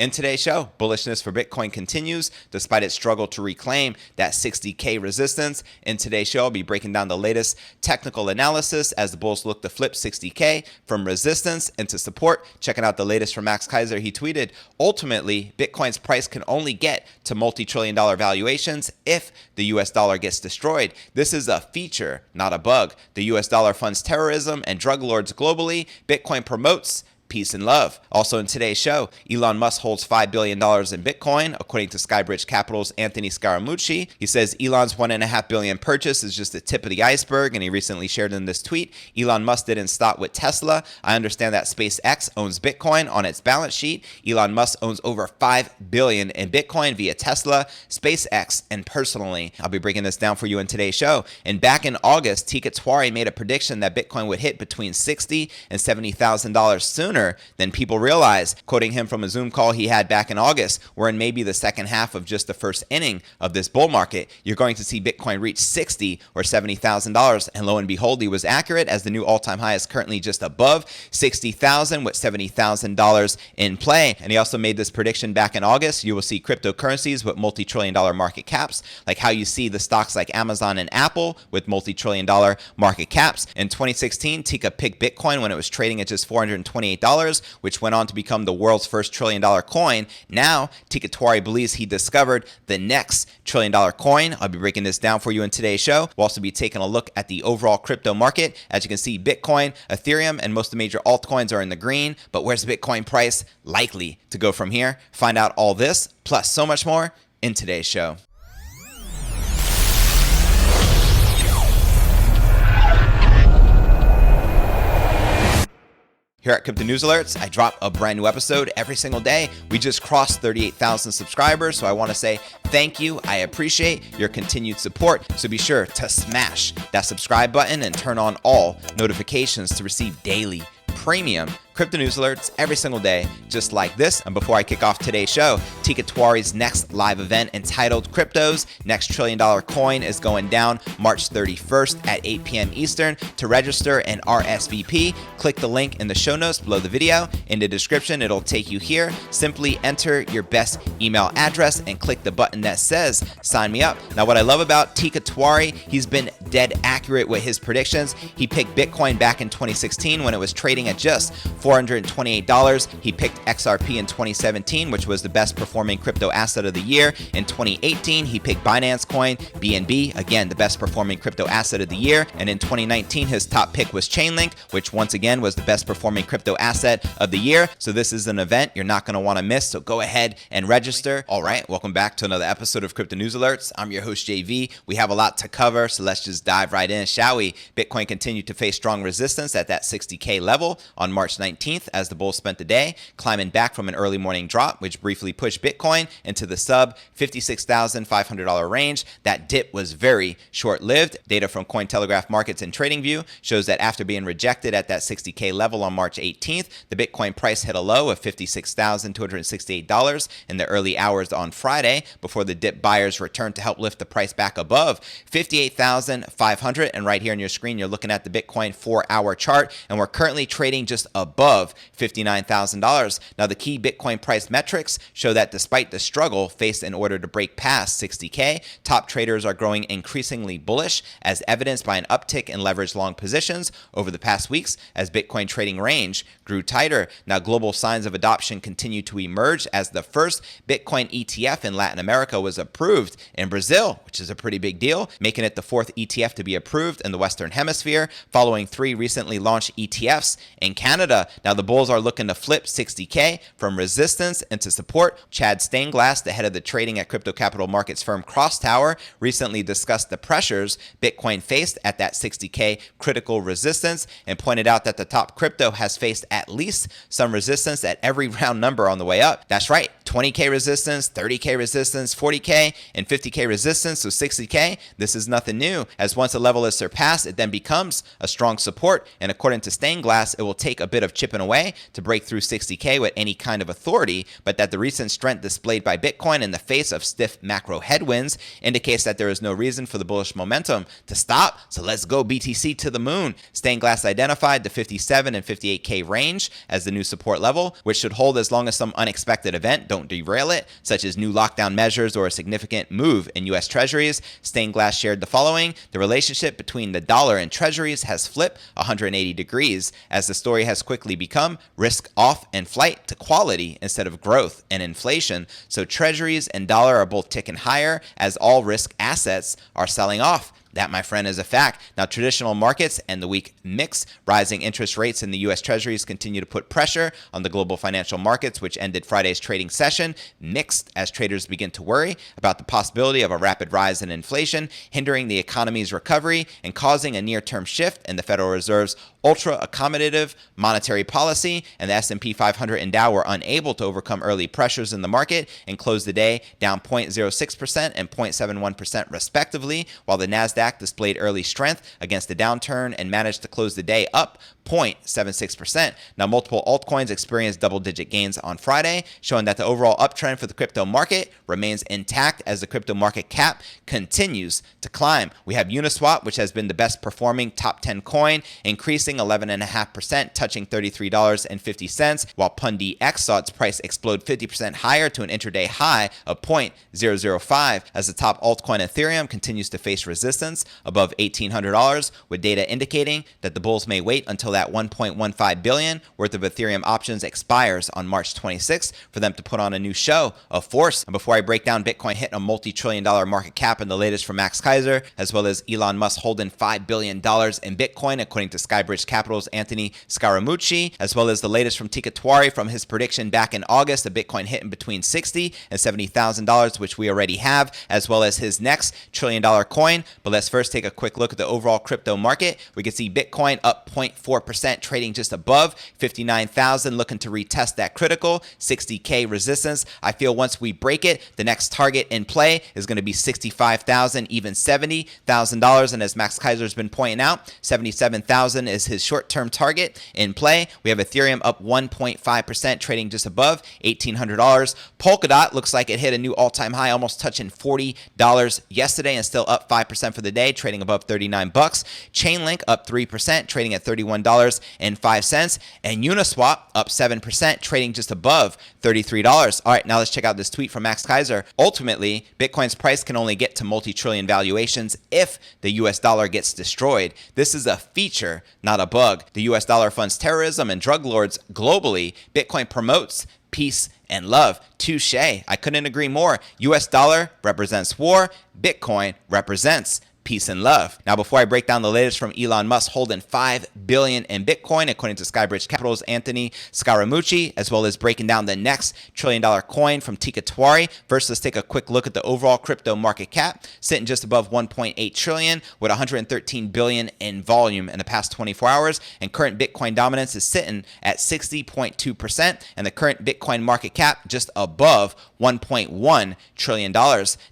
In today's show, bullishness for Bitcoin continues despite its struggle to reclaim that 60K resistance. In today's show, I'll be breaking down the latest technical analysis as the bulls look to flip 60K from resistance into support. Checking out the latest from Max Kaiser. He tweeted, ultimately, Bitcoin's price can only get to multi-trillion-dollar valuations if the US dollar gets destroyed. This is a feature, not a bug. The US dollar funds terrorism and drug lords globally. Bitcoin promotes peace and love. Also in today's show, Elon Musk holds $5 billion in Bitcoin, according to Skybridge Capital's Anthony Scaramucci. He says Elon's $1.5 billion purchase is just the tip of the iceberg, and he recently shared in this tweet, Elon Musk didn't stop with Tesla. I understand that SpaceX owns Bitcoin on its balance sheet. Elon Musk owns over $5 billion in Bitcoin via Tesla, SpaceX, and personally. I'll be breaking this down for you in today's show. And back in August, Teeka Tiwari made a prediction that Bitcoin would hit between $60,000 and $70,000 sooner than people realize. Quoting him from a Zoom call he had back in August, we're in maybe the second half of just the first inning of this bull market. You're going to see Bitcoin reach $60,000 or $70,000. And lo and behold, he was accurate, as the new all-time high is currently just above $60,000 with $70,000 in play. And he also made this prediction back in August. You will see cryptocurrencies with multi-trillion-dollar market caps, like how you see the stocks like Amazon and Apple with multi-trillion-dollar market caps. In 2016, Teeka picked Bitcoin when it was trading at just $428, which went on to become the world's first trillion-dollar coin. Now, Teeka Tiwari believes he discovered the next trillion-dollar coin. I'll be breaking this down for you in today's show. We'll also be taking a look at the overall crypto market. As you can see, Bitcoin, Ethereum, and most of the major altcoins are in the green. But where's the Bitcoin price likely to go from here? Find out all this, plus so much more, in today's show. Here at Crypto News Alerts, I drop a brand new episode every single day. We just crossed 38,000 subscribers, so I want to say thank you. I appreciate your continued support. So be sure to smash that subscribe button and turn on all notifications to receive daily premium Crypto News Alerts every single day, just like this. And before I kick off today's show, Teeka Tiwari's next live event entitled Crypto's Next $1 Trillion Coin is going down March 31st at 8 p.m. Eastern. To register and RSVP, click the link in the show notes below the video. In the description, it'll take you here. Simply enter your best email address and click the button that says sign me up. Now, what I love about Teeka Tiwari, he's been dead accurate with his predictions. He picked Bitcoin back in 2016 when it was trading at just $428. He picked XRP in 2017, which was the best performing crypto asset of the year. In 2018, he picked Binance Coin, BNB, again, the best performing crypto asset of the year. And in 2019, his top pick was Chainlink, which once again was the best performing crypto asset of the year. So this is an event you're not going to want to miss. So go ahead and register. All right, welcome back to another episode of Crypto News Alerts. I'm your host, JV. We have a lot to cover, so let's just dive right in, shall we? Bitcoin continued to face strong resistance at that 60K level on March 19th as the bulls spent the day climbing back from an early morning drop, which briefly pushed Bitcoin into the sub $56,500 range. That dip was very short-lived. Data from Cointelegraph Markets and TradingView shows that after being rejected at that 60K level on March 18th, the Bitcoin price hit a low of $56,268 in the early hours on Friday before the dip buyers returned to help lift the price back above $58,500. And right here on your screen, you're looking at the Bitcoin 4-hour chart, and we're currently trading just above $59,000. Now, the key Bitcoin price metrics show that despite the struggle faced in order to break past 60K, top traders are growing increasingly bullish, as evidenced by an uptick in leveraged long positions over the past weeks as Bitcoin trading range grew tighter. Now, global signs of adoption continue to emerge as the first Bitcoin ETF in Latin America was approved in Brazil, which is a pretty big deal, making it the fourth ETF to be approved in the Western Hemisphere, following 3 recently launched ETFs in Canada. Now, the bulls are looking to flip 60K from resistance into support. Chad Stainglass, the head of the trading at crypto capital markets firm Crosstower, recently discussed the pressures Bitcoin faced at that 60K critical resistance and pointed out that the top crypto has faced at least some resistance at every round number on the way up. That's right, 20K resistance, 30K resistance, 40K, and 50K resistance. So 60K, this is nothing new, as once a level is surpassed, it then becomes a strong support. And according to Stainglass, it will take a bit of chipping away to break through 60K with any kind of authority, but that the recent strength displayed by Bitcoin in the face of stiff macro headwinds indicates that there is no reason for the bullish momentum to stop. So let's go BTC to the moon. Stained Glass identified the 57 and 58K range as the new support level, which should hold as long as some unexpected event don't derail it, such as new lockdown measures or a significant move in U.S. Treasuries. Stained Glass shared the following: the relationship between the dollar and Treasuries has flipped 180 degrees as the story has quickly become risk off and flight to quality instead of growth and inflation. So Treasuries and dollar are both ticking higher as all risk assets are selling off. That, my friend, is a fact. Now, traditional markets and the weak mix, rising interest rates in the U.S. Treasuries continue to put pressure on the global financial markets, which ended Friday's trading session mixed as traders begin to worry about the possibility of a rapid rise in inflation, hindering the economy's recovery and causing a near-term shift in the Federal Reserve's ultra-accommodative monetary policy. And the S&P 500 and Dow were unable to overcome early pressures in the market and closed the day down 0.06% and 0.71% respectively, while the Nasdaq displayed early strength against the downturn and managed to close the day up 0.76%. Now, multiple altcoins experienced double-digit gains on Friday, showing that the overall uptrend for the crypto market remains intact as the crypto market cap continues to climb. We have Uniswap, which has been the best performing top 10 coin, increasing 11.5%, touching $33.50, while PundiX saw its price explode 50% higher to an intraday high of 0.005 as the top altcoin Ethereum continues to face resistance above $1,800, with data indicating that the bulls may wait until that $1.15 billion worth of Ethereum options expires on March 26th for them to put on a new show of force. And before I break down Bitcoin hitting a multi-trillion-dollar market cap and the latest from Max Kaiser, as well as Elon Musk holding $5 billion in Bitcoin, according to Skybridge Capital's Anthony Scaramucci, as well as the latest from Teeka Tiwari from his prediction back in August of Bitcoin hitting between $60,000 and $70,000, which we already have, as well as his next trillion-dollar coin. But let's first take a quick look at the overall crypto market. We can see Bitcoin up 0.4%, trading just above 59,000, looking to retest that critical 60K resistance. I feel once we break it, the next target in play is going to be 65,000, even $70,000. And as Max Kaiser's been pointing out, 77,000 is his short-term target in play. We have Ethereum up 1.5%, trading just above $1,800. Polkadot looks like it hit a new all-time high, almost touching $40 yesterday, and still up 5% for the day, trading above 39 bucks. Chainlink up 3%, trading at $31.05, and Uniswap up 7%, trading just above $33. All right, now let's check out this tweet from Max Kaiser. Ultimately, Bitcoin's price can only get to multi-trillion valuations if the US dollar gets destroyed. This is a feature, not a bug. The US dollar funds terrorism and drug lords globally. Bitcoin promotes peace and love. Touche. I couldn't agree more. US dollar represents war. Bitcoin represents peace and love. Now, before I break down the latest from Elon Musk holding $5 billion in Bitcoin, according to Skybridge Capital's Anthony Scaramucci, as well as breaking down the next trillion-dollar coin from Teeka Tiwari, first let's take a quick look at the overall crypto market cap, sitting just above 1.8 trillion with 113 billion in volume in the past 24 hours, and current Bitcoin dominance is sitting at 60.2%, and the current Bitcoin market cap just above $1.1 trillion.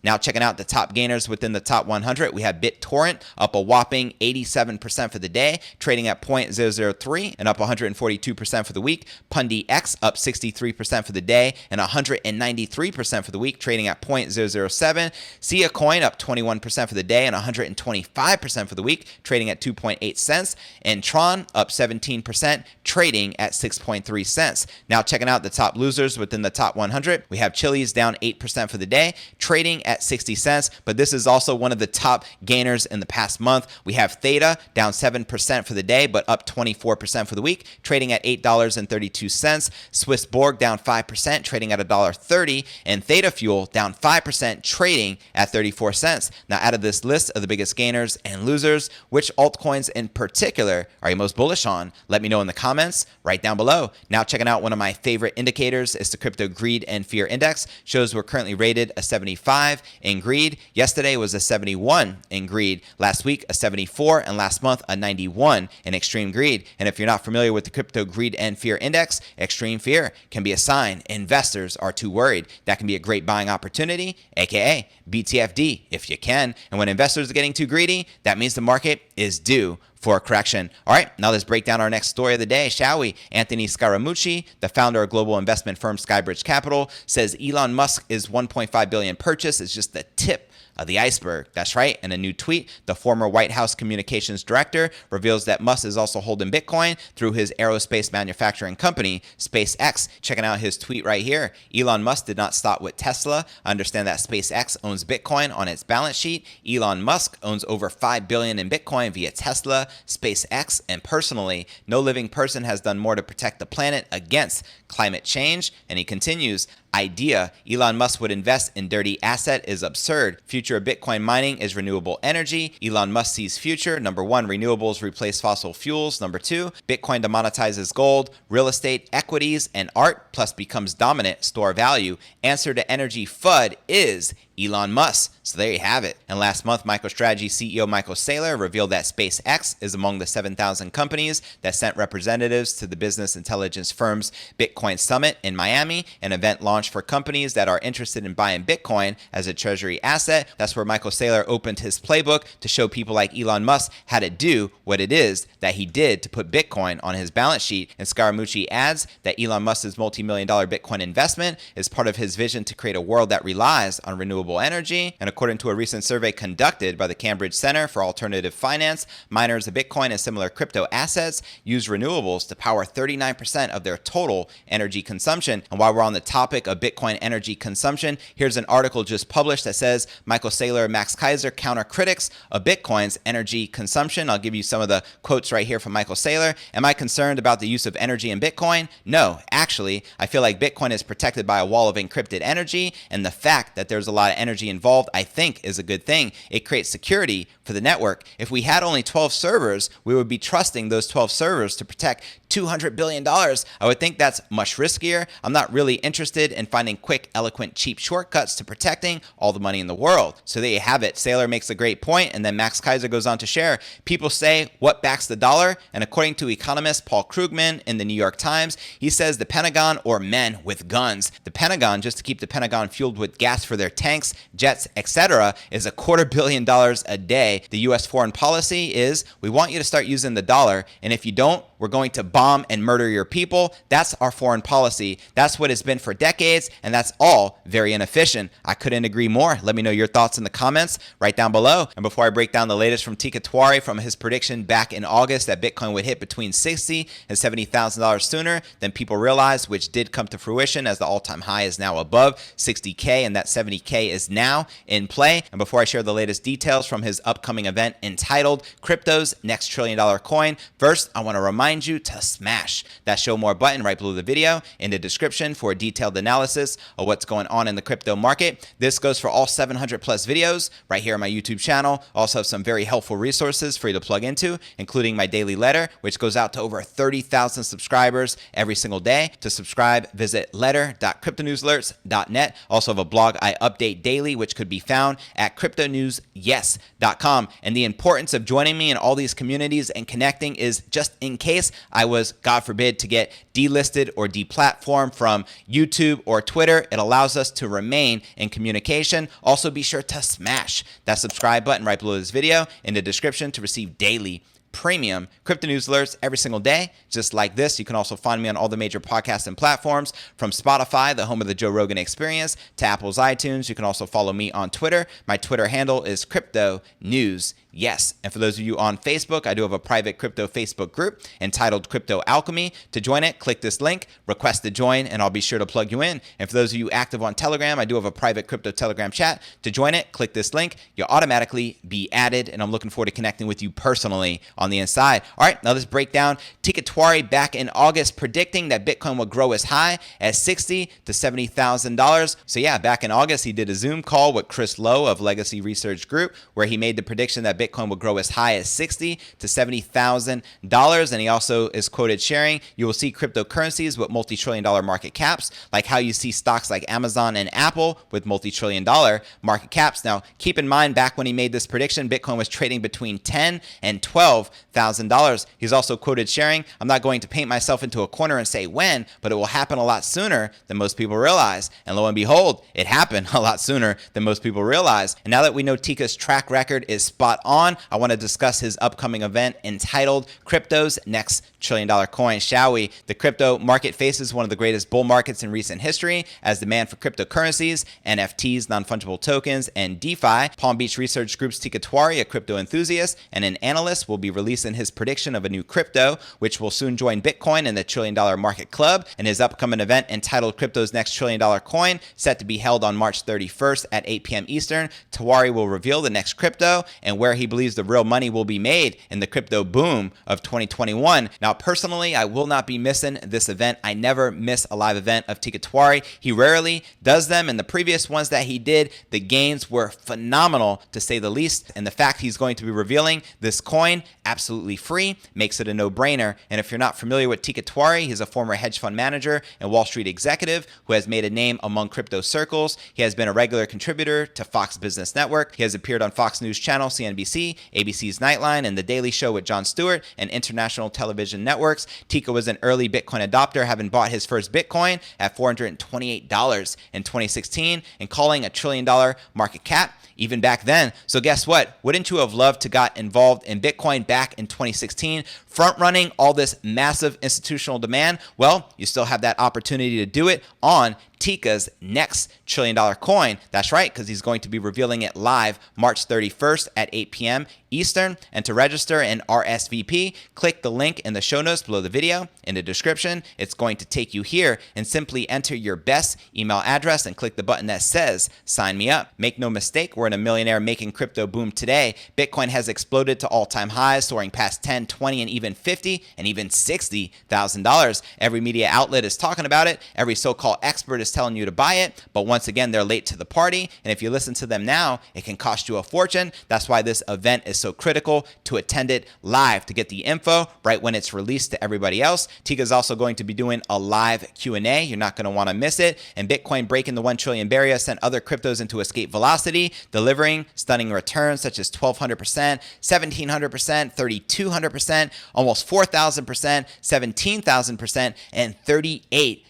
Now, checking out the top gainers within the top 100, we have BitTorrent up a whopping 87% for the day, trading at 0.003 and up 142% for the week. PundiX up 63% for the day and 193% for the week, trading at 0.007. Sia Coin up 21% for the day and 125% for the week, trading at 2.8 cents. And Tron up 17%, trading at 6.3 cents. Now, checking out the top losers within the top 100, we have Chili's down 8% for the day, trading at 60 cents. But this is also one of the top gainers in the past month. We have Theta down 7% for the day, but up 24% for the week, trading at $8.32. Swiss Borg down 5%, trading at $1.30, and Theta Fuel down 5%, trading at 34 cents. Now, out of this list of the biggest gainers and losers, which altcoins in particular are you most bullish on? Let me know in the comments right down below. Now, checking out one of my favorite indicators is the Crypto Greed and Fear Index. Shows we're currently rated a 75 in greed. Yesterday was a 71 in greed, last week a 74, and last month a 91 in extreme greed. And if you're not familiar with the Crypto Greed and Fear Index, extreme fear can be a sign investors are too worried. That can be a great buying opportunity, aka BTFD if you can. And when investors are getting too greedy, that means the market is due for a correction. All right, now let's break down our next story of the day, shall we? Anthony Scaramucci, the founder of global investment firm Skybridge Capital, says Elon Musk's $1.5 billion purchase is just the tip of the iceberg. That's right. In a new tweet, the former White House communications director reveals that Musk is also holding Bitcoin through his aerospace manufacturing company, SpaceX. Checking out his tweet right here. Elon Musk did not stop with Tesla. Understand that SpaceX owns Bitcoin on its balance sheet. Elon Musk owns over $5 billion in Bitcoin via Tesla, SpaceX, and personally, no living person has done more to protect the planet against climate change. And he continues, idea Elon Musk would invest in dirty asset is absurd. Future of Bitcoin mining is renewable energy. Elon Musk sees future. Number one, renewables replace fossil fuels. Number two, Bitcoin demonetizes gold, real estate, equities, and art, plus becomes dominant store value. Answer to energy FUD is Elon Musk. So there you have it. And last month, MicroStrategy CEO Michael Saylor revealed that SpaceX is among the 7,000 companies that sent representatives to the business intelligence firm's Bitcoin Summit in Miami, an event launched for companies that are interested in buying Bitcoin as a treasury asset. That's where Michael Saylor opened his playbook to show people like Elon Musk how to do what it is that he did to put Bitcoin on his balance sheet. And Scaramucci adds that Elon Musk's multi-million-dollar Bitcoin investment is part of his vision to create a world that relies on renewable energy. And according to a recent survey conducted by the Cambridge Center for Alternative Finance, miners of Bitcoin and similar crypto assets use renewables to power 39% of their total energy consumption. And while we're on the topic of Bitcoin energy consumption, here's an article just published that says Michael Saylor and Max Keiser counter critics of Bitcoin's energy consumption. I'll give you some of the quotes right here from Michael Saylor. Am I concerned about the use of energy in Bitcoin? No, actually, I feel like Bitcoin is protected by a wall of encrypted energy, and the fact that there's a lot of energy involved, I think, is a good thing. It creates security for the network. If we had only 12 servers, we would be trusting those 12 servers to protect $200 billion. I would think that's much riskier. I'm not really interested in finding quick, eloquent, cheap shortcuts to protecting all the money in the world. So there you have it. Saylor makes a great point, and then Max Keiser goes on to share, people say, what backs the dollar? And according to economist Paul Krugman in the New York Times, he says the Pentagon or men with guns. The Pentagon, just to keep the Pentagon fueled with gas for their tanks, jets, etc., is $250 million a day. The U.S. foreign policy is, we want you to start using the dollar, and if you don't, we're going to bomb and murder your people. That's our foreign policy. That's what it's been for decades, and that's all very inefficient. I couldn't agree more. Let me know your thoughts in the comments right down below. And before I break down the latest from Teeka Tiwari from his prediction back in August that Bitcoin would hit between $60,000 and $70,000 sooner than people realized, which did come to fruition as the all-time high is now above $60K and that $70K is now in play. And before I share the latest details from his upcoming event entitled Crypto's Next Trillion Dollar Coin, first, I want to remind you to smash that show more button right below the video in the description for a detailed analysis of what's going on in the crypto market. This goes for all 700 plus videos right here on my YouTube channel. Also have some very helpful resources for you to plug into, including my daily letter, which goes out to over 30,000 subscribers every single day. To subscribe, visit letter.cryptonewsalerts.net. Also have a blog I update daily, which could be found at cryptonewsyes.com. And the importance of joining me in all these communities and connecting is just in case I was, God forbid, to get delisted or deplatformed from YouTube or Twitter. It allows us to remain in communication. Also, be sure to smash that subscribe button right below this video in the description to receive daily premium crypto news alerts every single day, just like this. You can also find me on all the major podcasts and platforms, from Spotify, the home of the Joe Rogan Experience, to Apple's iTunes. You can also follow me on Twitter. My Twitter handle is Crypto News. Yes. And for those of you on Facebook, I do have a private crypto Facebook group entitled Crypto Alchemy. To join it, click this link, request to join, and I'll be sure to plug you in. And for those of you active on Telegram, I do have a private crypto Telegram chat. To join it, click this link. You'll automatically be added, and I'm looking forward to connecting with you personally on the inside. All right, now let's break down Teeka Tiwari back in August predicting that Bitcoin would grow as high as $60,000 to $70,000. So yeah, back in August, he did a Zoom call with Chris Lowe of Legacy Research Group, where he made the prediction that Bitcoin would grow as high as $60,000 to $70,000. And he also is quoted sharing, you will see cryptocurrencies with multi-trillion-dollar market caps, like how you see stocks like Amazon and Apple with multi-trillion-dollar market caps. Now, keep in mind, back when he made this prediction, Bitcoin was trading between $10,000 and $12,000 $12,000. He's also quoted sharing, "I'm not going to paint myself into a corner and say when, but it will happen a lot sooner than most people realize." And lo and behold, it happened a lot sooner than most people realize. And now that we know Teeka's track record is spot on, I want to discuss his upcoming event entitled Crypto's Next $1 trillion coin, shall we? The crypto market faces one of the greatest bull markets in recent history as demand for cryptocurrencies, NFTs, non-fungible tokens, and DeFi. Palm Beach Research Group's Teeka Tiwari, a crypto enthusiast and an analyst, will be releasing his prediction of a new crypto, which will soon join Bitcoin in the $1 trillion market club. And his upcoming event entitled Crypto's Next $1 trillion coin, set to be held on March 31st at 8 p.m. Eastern. Tiwari will reveal the next crypto and where he believes the real money will be made in the crypto boom of 2021. Now, personally, I will not be missing this event. I never miss a live event of Teeka Tiwari. He rarely does them, and the previous ones that he did, the gains were phenomenal, to say the least. And the fact he's going to be revealing this coin absolutely free makes it a no-brainer. And if you're not familiar with Teeka Tiwari, he's a former hedge fund manager and Wall Street executive who has made a name among crypto circles. He has been a regular contributor to Fox Business Network. He has appeared on Fox News Channel, CNBC, ABC's Nightline, and The Daily Show with Jon Stewart, and international television networks. Teeka was an early Bitcoin adopter, having bought his first Bitcoin at $428 in 2016 and calling $1 trillion market cap even back then. So guess what? Wouldn't you have loved to got involved in Bitcoin back in 2016, front running all this massive institutional demand? Well, you still have that opportunity to do it on Teeka's next $1 trillion coin. That's right, because he's going to be revealing it live March 31st at 8 p.m. Eastern. And to register and RSVP, click the link in the show notes below the video. In the description, it's going to take you here, and simply enter your best email address and click the button that says sign me up. Make no mistake, we're in a millionaire making crypto boom today. Bitcoin has exploded to all-time highs, soaring past $10, $20, and even $50 and even $60,000. Every media outlet is talking about it. Every so-called expert is telling you to buy it, but once again, they're late to the party, and if you listen to them now, it can cost you a fortune. That's why this event is so critical to attend it live to get the info right when it's released to everybody else. Teeka is also going to be doing a live Q&A. You're not going to want to miss it. And Bitcoin breaking the 1 trillion barrier sent other cryptos into escape velocity, delivering stunning returns such as 1,200%, 1,700%, 3,200%, almost 4,000%, 17,000%, and 38,000%.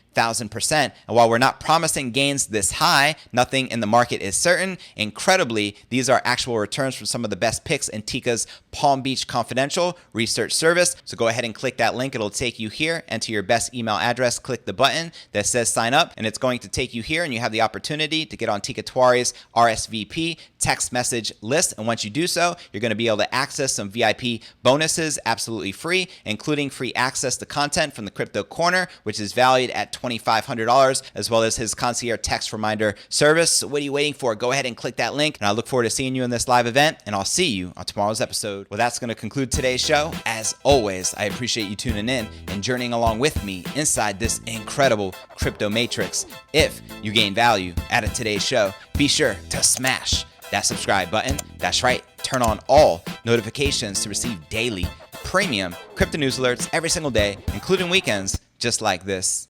And while we're not promising gains this high, nothing in the market is certain. Incredibly, these are actual returns from some of the best picks in Teeka's Palm Beach Confidential research service. So go ahead and click that link. It'll take you here. Enter your best email address, click the button that says sign up, and it's going to take you here, and you have the opportunity to get on Teeka Tiwari's RSVP text message list. And once you do so, you're going to be able to access some VIP bonuses absolutely free, including free access to content from the Crypto Corner, which is valued at $2,500, as well as his concierge text reminder service. So what are you waiting for? Go ahead and click that link, and I look forward to seeing you in this live event, and I'll see you on tomorrow's episode. Well, that's going to conclude today's show. As always, I appreciate you tuning in and journeying along with me inside this incredible crypto matrix. If you gain value out of today's show, be sure to smash that subscribe button. That's right, turn on all notifications to receive daily premium crypto news alerts every single day, including weekends just like this.